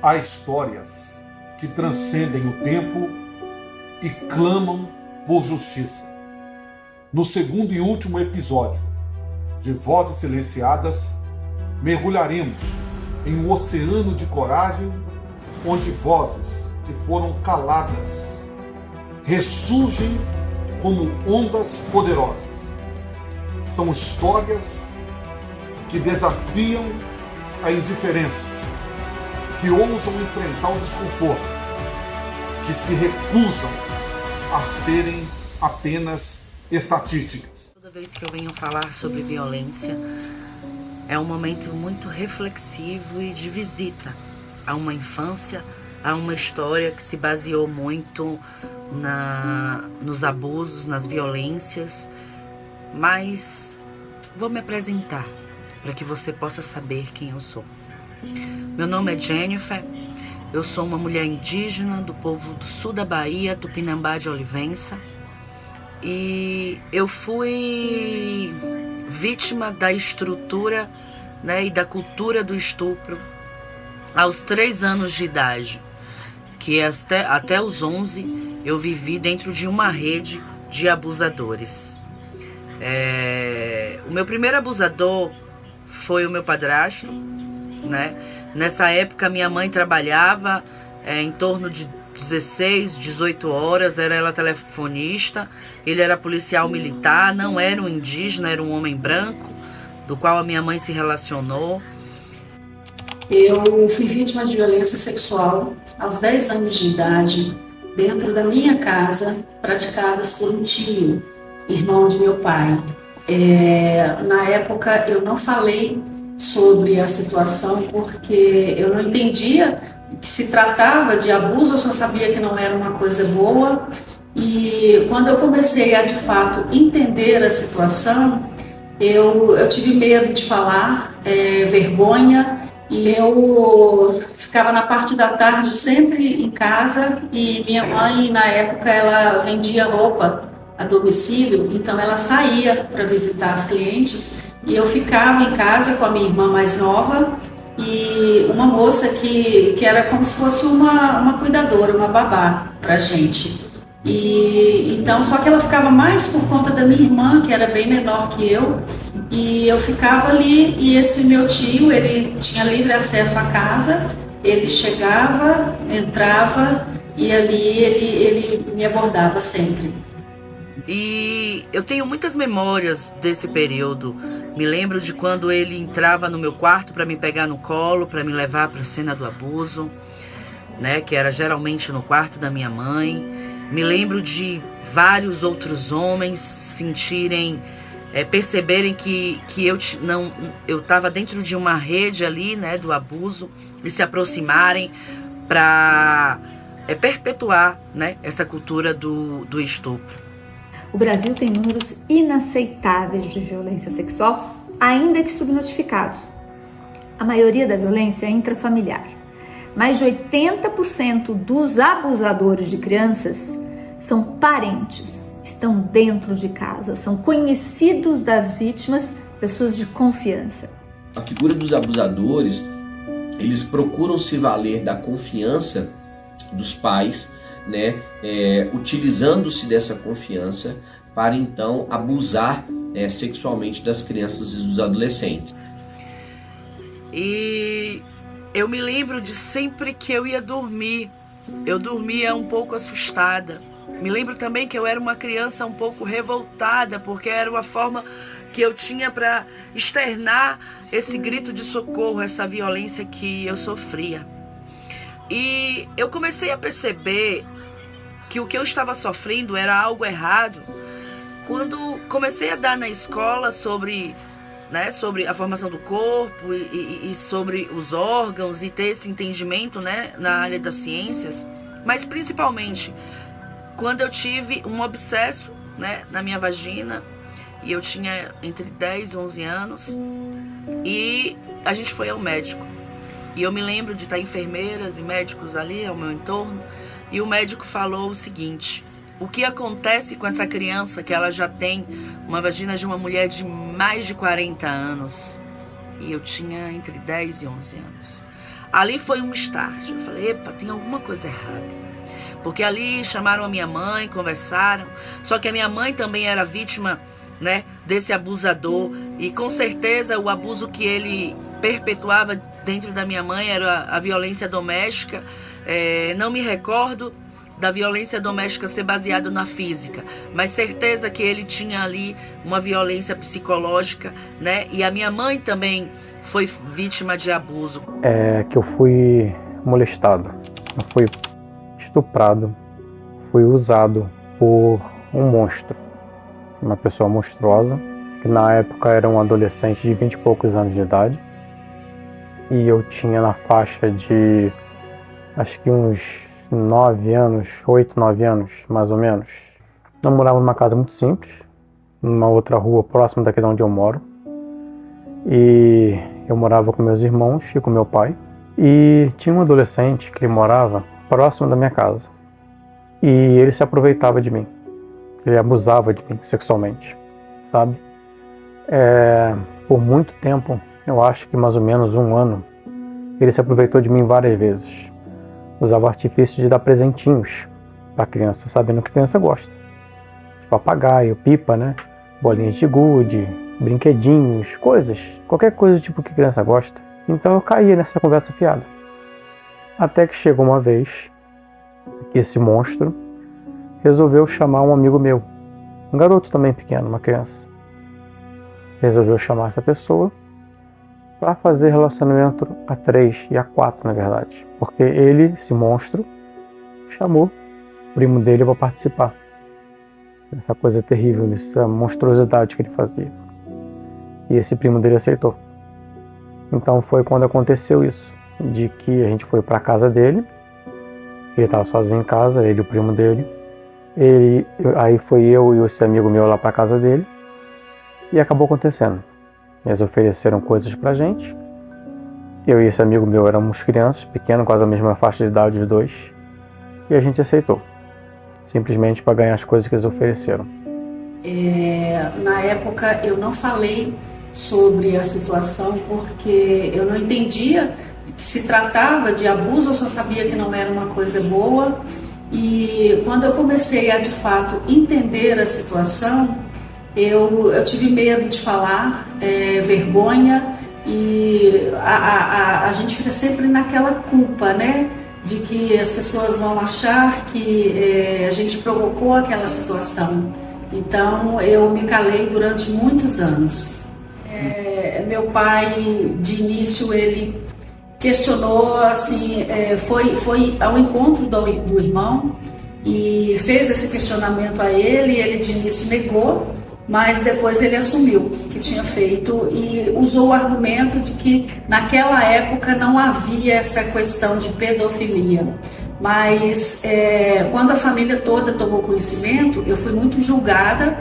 Há histórias que transcendem o tempo e clamam por justiça. No segundo e último episódio de Vozes Silenciadas, mergulharemos em um oceano de coragem onde vozes que foram caladas ressurgem como ondas poderosas. São histórias que desafiam a indiferença, que ousam enfrentar o desconforto, que se recusam a serem apenas estatísticas. Toda vez que eu venho falar sobre violência, é um momento muito reflexivo e de visita a uma infância, a uma história que se baseou muito nos abusos, nas violências, mas vou me apresentar para que você possa saber quem eu sou. Meu nome é Jennifer, eu sou uma mulher indígena do povo do sul da Bahia, Tupinambá de Olivença, e eu fui vítima da estrutura, e da cultura do estupro aos 3 anos de idade, que até os 11 eu vivi dentro de uma rede de abusadores. O meu primeiro abusador foi o meu padrasto. Nessa época minha mãe trabalhava em torno de 16, 18 horas, era ela telefonista, ele era policial militar, não era um indígena, era um homem branco, do qual a minha mãe se relacionou. Eu fui vítima de violência sexual aos 10 anos de idade, dentro da minha casa, praticadas por um tio, irmão de meu pai. Na época eu não falei sobre a situação porque eu não entendia que se tratava de abuso, eu só sabia que não era uma coisa boa. E quando eu comecei a de fato entender a situação, eu tive medo de falar, vergonha, e eu ficava na parte da tarde sempre em casa, e minha mãe na época ela vendia roupa a domicílio, então ela saía para visitar as clientes e eu ficava em casa com a minha irmã mais nova e uma moça que era como se fosse uma cuidadora, uma babá pra gente. E então, só que ela ficava mais por conta da minha irmã, que era bem menor que eu, e eu ficava ali, e esse meu tio, ele tinha livre acesso à casa, ele chegava, entrava e ali ele me abordava sempre. E eu tenho muitas memórias desse período. Me lembro de quando ele entrava no meu quarto para me pegar no colo, para me levar para a cena do abuso, que era geralmente no quarto da minha mãe. Me lembro de vários outros homens sentirem, perceberem que eu estava dentro de uma rede ali, do abuso, e se aproximarem para perpetuar, essa cultura do estupro. O Brasil tem números inaceitáveis de violência sexual, ainda que subnotificados. A maioria da violência é intrafamiliar. Mais de 80% dos abusadores de crianças são parentes, estão dentro de casa, são conhecidos das vítimas, pessoas de confiança. A figura dos abusadores, eles procuram se valer da confiança dos pais, utilizando-se dessa confiança para então abusar sexualmente das crianças e dos adolescentes. E eu me lembro de sempre que eu ia dormir, eu dormia um pouco assustada. Me lembro também que eu era uma criança um pouco revoltada, porque era uma forma que eu tinha para externar esse grito de socorro, essa violência que eu sofria. E eu comecei a perceber que o que eu estava sofrendo era algo errado quando comecei a dar na escola sobre a formação do corpo e sobre os órgãos, e ter esse entendimento na área das ciências. mas principalmente quando eu tive um abscesso, né, na minha vagina, e eu tinha entre 10 e 11 anos, e a gente foi ao médico. E eu me lembro de estar enfermeiras e médicos ali ao meu entorno, e o médico falou o seguinte: o que acontece com essa criança que ela já tem uma vagina de uma mulher de mais de 40 anos? E eu tinha entre 10 e 11 anos. Ali foi um start. Eu falei, epa, tem alguma coisa errada. Porque ali chamaram a minha mãe, conversaram. Só que a minha mãe também era vítima, né, desse abusador. E com certeza o abuso que ele perpetuava dentro da minha mãe era a violência doméstica. Não me recordo da violência doméstica ser baseada na física, mas certeza que ele tinha ali uma violência psicológica, né? E a minha mãe também foi vítima de abuso. Que eu fui molestado, eu fui estuprado, fui usado por um monstro, uma pessoa monstruosa, que na época era um adolescente de 20 e poucos anos de idade, e eu tinha na faixa de, acho que uns 9 anos, 8, 9 anos, mais ou menos. Eu morava numa casa muito simples, numa outra rua próxima daqui de onde eu moro, e eu morava com meus irmãos e com meu pai, e tinha um adolescente que ele morava próximo da minha casa, e ele se aproveitava de mim, ele abusava de mim sexualmente, sabe? Por muito tempo, eu acho que mais ou menos um ano, ele se aproveitou de mim várias vezes. Usava artifício de dar presentinhos para a criança, sabendo que a criança gosta. Papagaio, pipa, né? Bolinhas de gude, brinquedinhos, coisas, qualquer coisa tipo que a criança gosta. Então eu caía nessa conversa fiada. Até que chegou uma vez que esse monstro resolveu chamar um amigo meu, um garoto também pequeno, uma criança. Resolveu chamar essa pessoa para fazer relacionamento a 3 e a 4, na verdade. Porque ele, esse monstro, chamou o primo dele para participar dessa coisa terrível, dessa monstruosidade que ele fazia. E esse primo dele aceitou. Então foi quando aconteceu isso, de que a gente foi para a casa dele, ele estava sozinho em casa, ele e o primo dele. Aí foi eu e esse amigo meu lá para a casa dele, e acabou acontecendo. Eles ofereceram coisas pra gente. Eu e esse amigo meu éramos crianças, pequenos, quase a mesma faixa de idade os dois, e a gente aceitou, simplesmente para ganhar as coisas que eles ofereceram. Na época eu não falei sobre a situação porque eu não entendia que se tratava de abuso, eu só sabia que não era uma coisa boa. E quando eu comecei a de fato entender a situação, eu tive medo de falar, vergonha, e a gente fica sempre naquela culpa, né? De que as pessoas vão achar que a gente provocou aquela situação. Então eu me calei durante muitos anos. Meu pai, de início, ele questionou, assim, foi ao encontro do irmão e fez esse questionamento a ele. Ele de início negou, mas depois ele assumiu que tinha feito e usou o argumento de que naquela época não havia essa questão de pedofilia. Mas quando a família toda tomou conhecimento, eu fui muito julgada,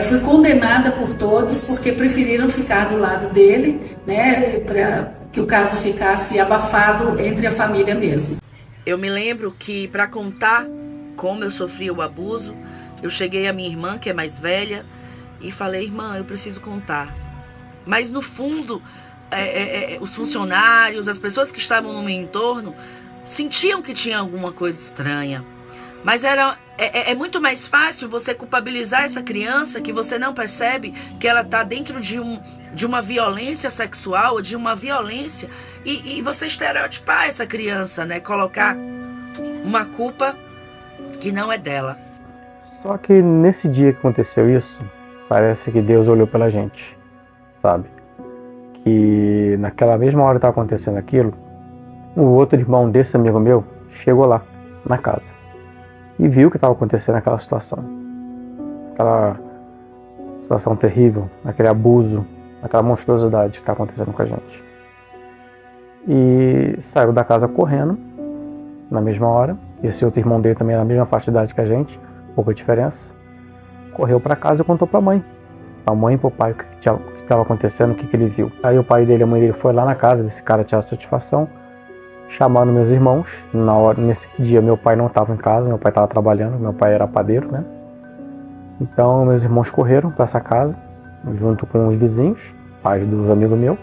fui condenada por todos porque preferiram ficar do lado dele, né, para que o caso ficasse abafado entre a família mesmo. Eu me lembro que, para contar como eu sofria o abuso, eu cheguei à minha irmã, que é mais velha, e falei, irmã, eu preciso contar. Mas no fundo, os funcionários, as pessoas que estavam no meu entorno, sentiam que tinha alguma coisa estranha. Mas é muito mais fácil você culpabilizar essa criança que você não percebe que ela está dentro de uma violência sexual, de uma violência, e você estereotipar essa criança, né? Colocar uma culpa que não é dela. Só que nesse dia que aconteceu isso, parece que Deus olhou pela gente, sabe? Que naquela mesma hora que estava acontecendo aquilo, o outro irmão desse amigo meu chegou lá, na casa, e viu o que estava acontecendo naquela situação. Aquela situação terrível, aquele abuso, aquela monstruosidade que está acontecendo com a gente. E saiu da casa correndo, na mesma hora, Esse outro irmão dele também na mesma faixa de idade que a gente, pouca diferença. Correu para casa e contou para a mãe. Para a mãe e para o pai o que estava acontecendo, o que ele viu. Aí o pai dele e a mãe dele foi lá na casa desse cara tirar satisfação. Chamaram meus irmãos. Nesse dia meu pai não estava em casa, meu pai estava trabalhando, meu pai era padeiro, né? Então meus irmãos correram para essa casa, junto com os vizinhos, pais dos amigos meus,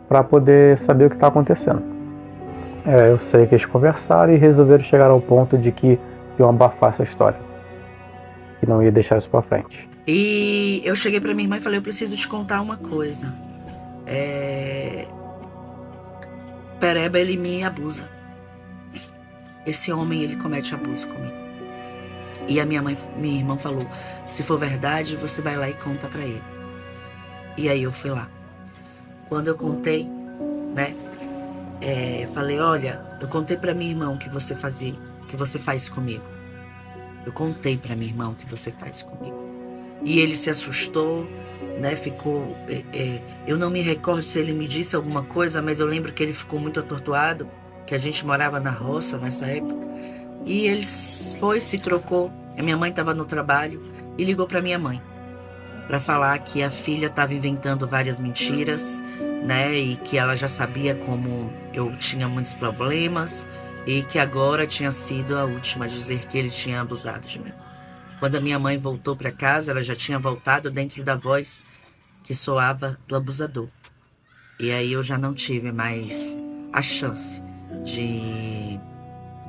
para poder saber o que estava acontecendo. Eu sei que eles conversaram e resolveram chegar ao ponto de que iam abafar essa história, que não ia deixar isso para frente. E eu cheguei para minha irmã e falei, eu preciso te contar uma coisa. Pereba, ele me abusa. Esse homem, ele comete abuso comigo. E a minha irmã falou, se for verdade, você vai lá e conta pra ele. E aí eu fui lá. Quando eu contei, né, falei, olha, eu contei pra minha irmã o que você fazia, o que você faz comigo. Eu contei pra minha irmã o que você faz comigo. E ele se assustou, né, ficou... eu não me recordo se ele me disse alguma coisa, mas eu lembro que ele ficou muito atordoado, que a gente morava na roça nessa época. E ele se trocou. A minha mãe estava no trabalho e ligou para minha mãe para falar que a filha estava inventando várias mentiras, né? E que ela já sabia como eu tinha muitos problemas e que agora tinha sido a última a dizer que ele tinha abusado de mim. Quando a minha mãe voltou para casa, ela já tinha voltado dentro da voz que soava do abusador. E aí eu já não tive mais a chance de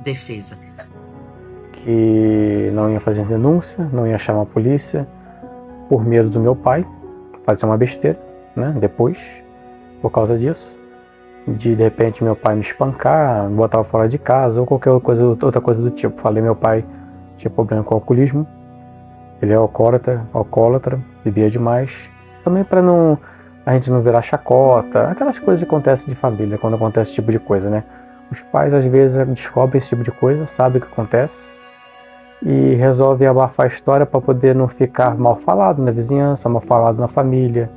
defesa. Que não ia fazer denúncia, não ia chamar a polícia, por medo do meu pai fazer uma besteira, né? Depois, por causa disso, de repente meu pai me espancar, me botar fora de casa ou qualquer outra coisa do tipo. Falei, meu pai tinha problema com o alcoolismo, ele é alcoólatra, bebia demais, também para a gente não virar chacota, aquelas coisas que acontecem de família quando acontece esse tipo de coisa, né? Os pais às vezes descobrem esse tipo de coisa, sabem o que acontece e resolvem abafar a história para poder não ficar mal falado na vizinhança, mal falado na família,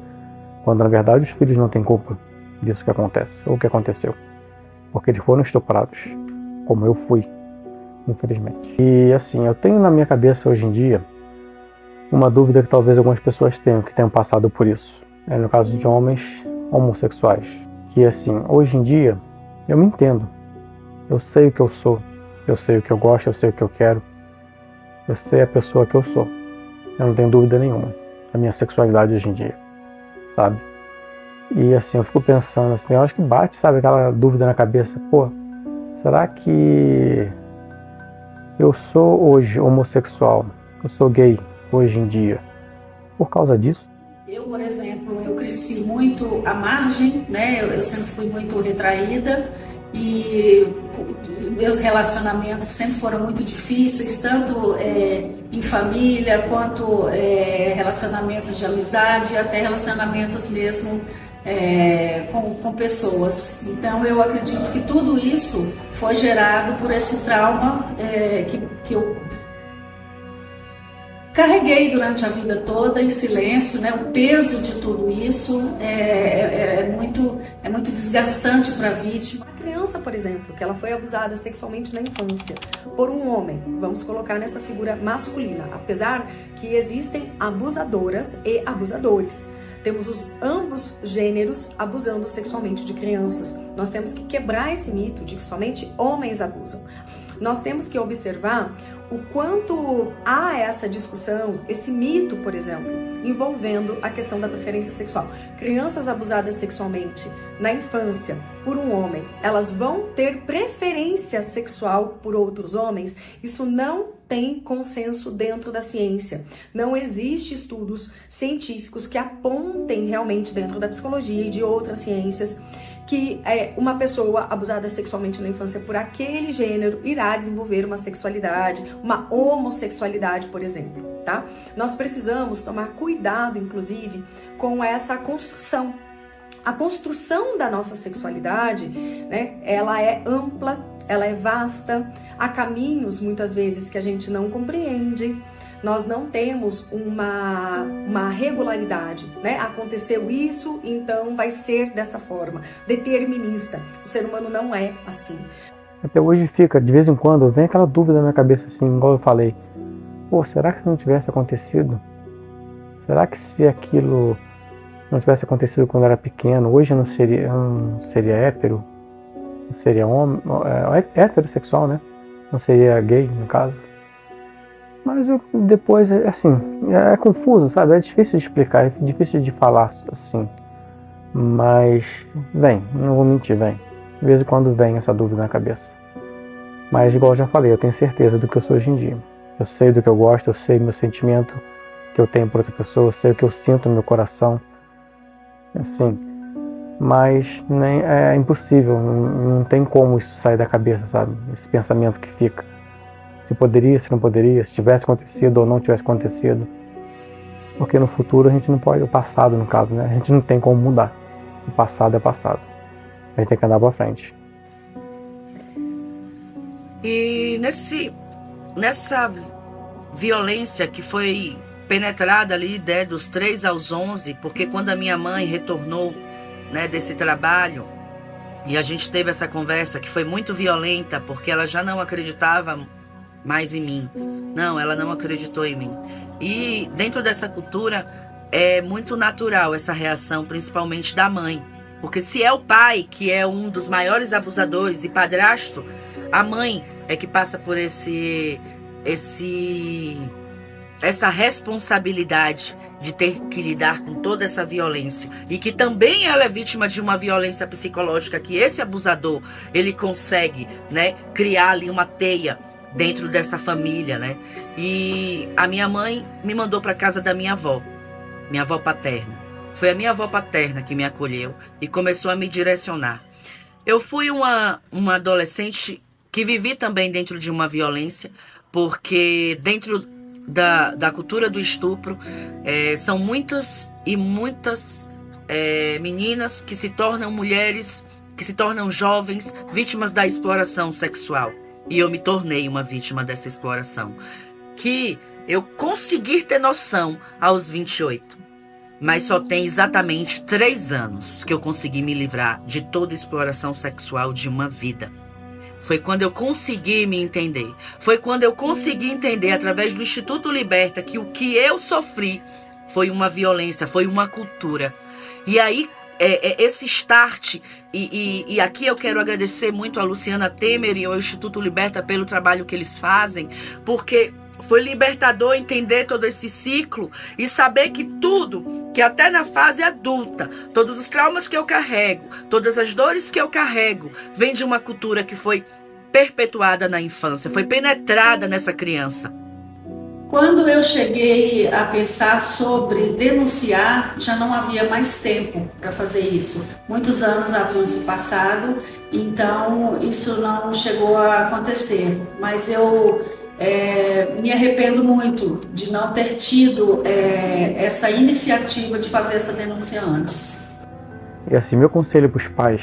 quando na verdade os filhos não têm culpa disso que acontece, ou que aconteceu, porque eles foram estuprados, como eu fui, infelizmente. E assim, eu tenho na minha cabeça hoje em dia uma dúvida que talvez algumas pessoas tenham, que tenham passado por isso, no caso de homens homossexuais, que assim, hoje em dia eu me entendo. Eu sei o que eu sou, eu sei o que eu gosto, eu sei o que eu quero, eu sei a pessoa que eu sou. Eu não tenho dúvida nenhuma da minha sexualidade hoje em dia, sabe? E assim, eu fico pensando assim, eu acho que bate, sabe, aquela dúvida na cabeça, pô, será que eu sou hoje homossexual, eu sou gay hoje em dia, por causa disso? Eu, por exemplo, eu cresci muito à margem, né? Eu sempre fui muito retraída e meus relacionamentos sempre foram muito difíceis, tanto em família quanto relacionamentos de amizade, até relacionamentos mesmo com pessoas. Então eu acredito que tudo isso foi gerado por esse trauma que eu carreguei durante a vida toda em silêncio, né? O peso de tudo isso é muito desgastante para a vítima. A criança, por exemplo, que ela foi abusada sexualmente na infância por um homem, vamos colocar nessa figura masculina, apesar que existem abusadoras e abusadores. Temos ambos gêneros abusando sexualmente de crianças. Nós temos que quebrar esse mito de que somente homens abusam. Nós temos que observar o quanto há essa discussão, esse mito, por exemplo, envolvendo a questão da preferência sexual. Crianças abusadas sexualmente na infância por um homem, elas vão ter preferência sexual por outros homens? Isso não tem consenso dentro da ciência. Não existe estudos científicos que apontem realmente dentro da psicologia e de outras ciências que uma pessoa abusada sexualmente na infância por aquele gênero irá desenvolver uma sexualidade, uma homossexualidade, por exemplo, tá? Nós precisamos tomar cuidado, inclusive, com essa construção. A construção da nossa sexualidade, né, ela é ampla, ela é vasta, há caminhos, muitas vezes, que a gente não compreende. Nós não temos uma regularidade, né? Aconteceu isso, então vai ser dessa forma, determinista. O ser humano não é assim. Até hoje fica, de vez em quando, vem aquela dúvida na minha cabeça, assim, igual eu falei. Pô, será que se não tivesse acontecido? Será que se aquilo não tivesse acontecido quando eu era pequeno, hoje eu não seria hétero? Não seria homem, heterossexual, né? Não seria gay, no caso. Mas depois, assim, é confuso, sabe? É difícil de explicar, é difícil de falar assim. Mas vem, não vou mentir, vem. De vez em quando vem essa dúvida na cabeça. Mas, igual eu já falei, eu tenho certeza do que eu sou hoje em dia. Eu sei do que eu gosto, eu sei meu sentimento que eu tenho por outra pessoa, eu sei o que eu sinto no meu coração. Assim, mas nem, é impossível, não tem como isso sair da cabeça, sabe? Esse pensamento que fica. Se poderia, se não poderia, se tivesse acontecido ou não tivesse acontecido. Porque no futuro a gente não pode, o passado no caso, né? A gente não tem como mudar. O passado é passado. A gente tem que andar pra frente. E nessa violência que foi penetrada ali, né, dos 3 aos 11, porque quando a minha mãe retornou, né, desse trabalho, e a gente teve essa conversa que foi muito violenta, porque ela já não acreditava mais em mim. Não, ela não acreditou em mim. E dentro dessa cultura é muito natural essa reação, principalmente da mãe. Porque se é o pai que é um dos maiores abusadores e padrasto, a mãe é que passa por essa responsabilidade de ter que lidar com toda essa violência, e que também ela é vítima de uma violência psicológica, que esse abusador, ele consegue, né, criar ali uma teia dentro dessa família, né? E a minha mãe me mandou para casa da minha avó paterna. Foi a minha avó paterna que me acolheu e começou a me direcionar. Eu fui uma adolescente que vivi também dentro de uma violência, porque dentro da cultura do estupro, são muitas e muitas meninas que se tornam mulheres, que se tornam jovens, vítimas da exploração sexual. E eu me tornei uma vítima dessa exploração, que eu consegui ter noção aos 28. Mas só tem exatamente 3 anos que eu consegui me livrar de toda exploração sexual de uma vida. Foi quando eu consegui me entender. Foi quando eu consegui entender, através do Instituto Liberta, que o que eu sofri foi uma violência, foi uma cultura. E aí, esse start, e aqui eu quero agradecer muito a Luciana Temer e ao Instituto Liberta pelo trabalho que eles fazem, porque foi libertador entender todo esse ciclo e saber que tudo, que até na fase adulta, todos os traumas que eu carrego, todas as dores que eu carrego, vem de uma cultura que foi perpetuada na infância, foi penetrada nessa criança. Quando eu cheguei a pensar sobre denunciar, já não havia mais tempo para fazer isso. Muitos anos haviam se passado, então isso não chegou a acontecer. Mas eu me arrependo muito de não ter tido essa iniciativa de fazer essa denúncia antes. E assim, meu conselho para os pais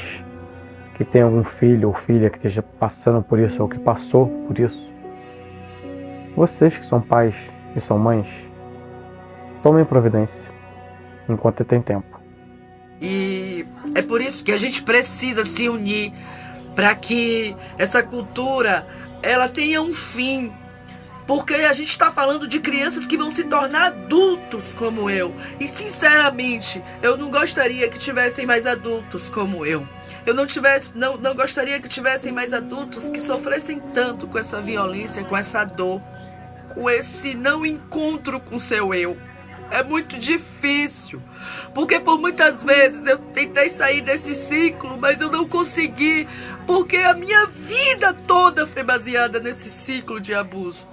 que tem algum filho ou filha que esteja passando por isso ou que passou por isso, vocês que são pais e são mães, tomem providência enquanto tem tempo. E é por isso que a gente precisa se unir para que essa cultura ela tenha um fim. Porque a gente está falando de crianças que vão se tornar adultos como eu. E sinceramente, eu não gostaria que tivessem mais adultos como eu. Eu não gostaria que tivessem mais adultos que sofressem tanto com essa violência, com essa dor, com esse não encontro com seu eu. É muito difícil, porque por muitas vezes eu tentei sair desse ciclo, mas eu não consegui, porque a minha vida toda foi baseada nesse ciclo de abuso.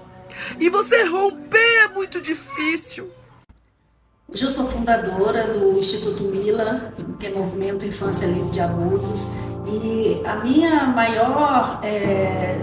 E você romper é muito difícil. Hoje eu sou fundadora do Instituto Mila, que é Movimento Infância Livre de Abusos, e a minha maior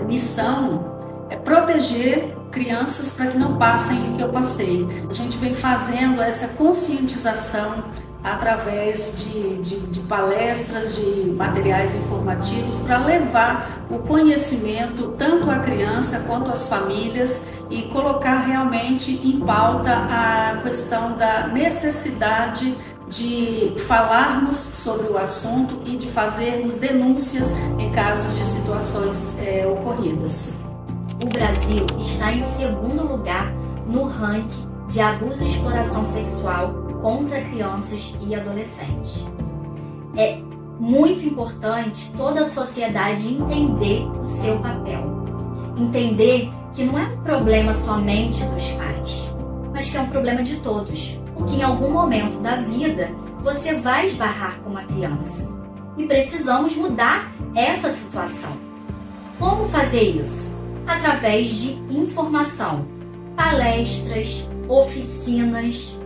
missão é proteger crianças para que não passem o que eu passei. A gente vem fazendo essa conscientização através de palestras, de materiais informativos para levar o conhecimento tanto à criança quanto às famílias e colocar realmente em pauta a questão da necessidade de falarmos sobre o assunto e de fazermos denúncias em casos de situações ocorridas. O Brasil está em segundo lugar no ranking de abuso e exploração sexual contra crianças e adolescentes. É muito importante toda a sociedade entender o seu papel. Entender que não é um problema somente dos pais, mas que é um problema de todos. Porque em algum momento da vida você vai esbarrar com uma criança. E precisamos mudar essa situação. Como fazer isso? Através de informação, palestras, oficinas.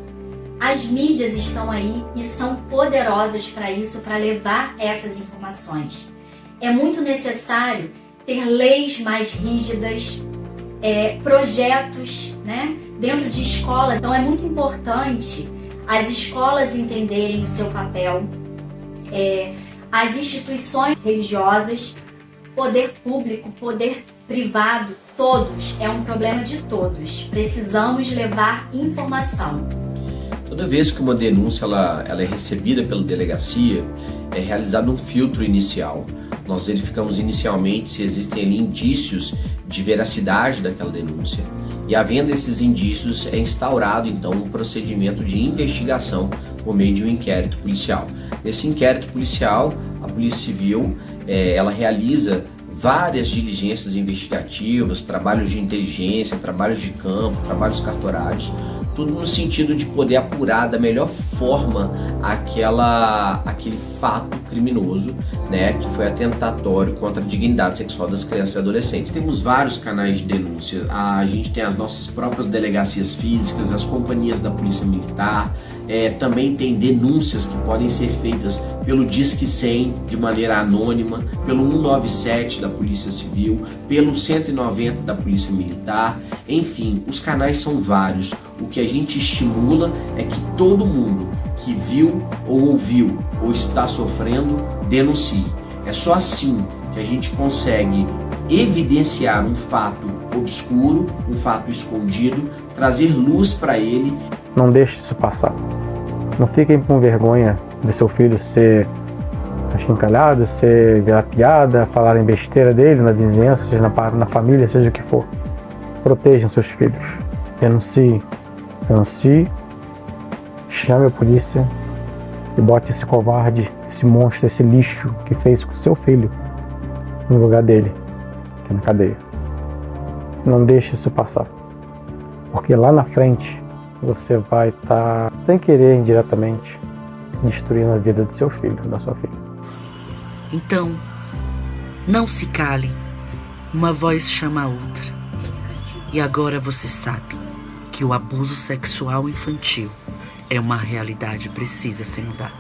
As mídias estão aí e são poderosas para isso, para levar essas informações. É muito necessário ter leis mais rígidas, projetos, né, dentro de escolas. Então é muito importante as escolas entenderem o seu papel, as instituições religiosas, poder público, poder privado, todos, é um problema de todos. Precisamos levar informação. Toda vez que uma denúncia ela é recebida pela delegacia, é realizado um filtro inicial. Nós verificamos inicialmente se existem ali indícios de veracidade daquela denúncia. E havendo esses indícios, é instaurado então um procedimento de investigação por meio de um inquérito policial. Nesse inquérito policial, a Polícia Civil ela realiza várias diligências investigativas, trabalhos de inteligência, trabalhos de campo, trabalhos cartorários, tudo no sentido de poder apurar da melhor forma aquele fato criminoso, né, que foi atentatório contra a dignidade sexual das crianças e adolescentes. Temos vários canais de denúncia, a gente tem as nossas próprias delegacias físicas, as companhias da Polícia Militar, também tem denúncias que podem ser feitas pelo Disque 100 de maneira anônima, pelo 197 da Polícia Civil, pelo 190 da Polícia Militar, enfim, os canais são vários. O que a gente estimula é que todo mundo que viu ou ouviu ou está sofrendo, denuncie. É só assim que a gente consegue evidenciar um fato obscuro, um fato escondido, trazer luz para ele. Não deixe isso passar. Não fiquem com vergonha de seu filho ser achincalhado, ser virar piada, falarem besteira dele na vizinhança, seja na família, seja o que for. Protejam seus filhos. Denuncie, chame a polícia e bote esse covarde, esse monstro, esse lixo que fez com seu filho no lugar dele, que é na cadeia. Não deixe isso passar, porque lá na frente você vai estar, sem querer, indiretamente, destruindo a vida do seu filho, da sua filha. Então, não se cale. Uma voz chama a outra. E agora você sabe que o abuso sexual infantil é uma realidade e precisa ser mudada.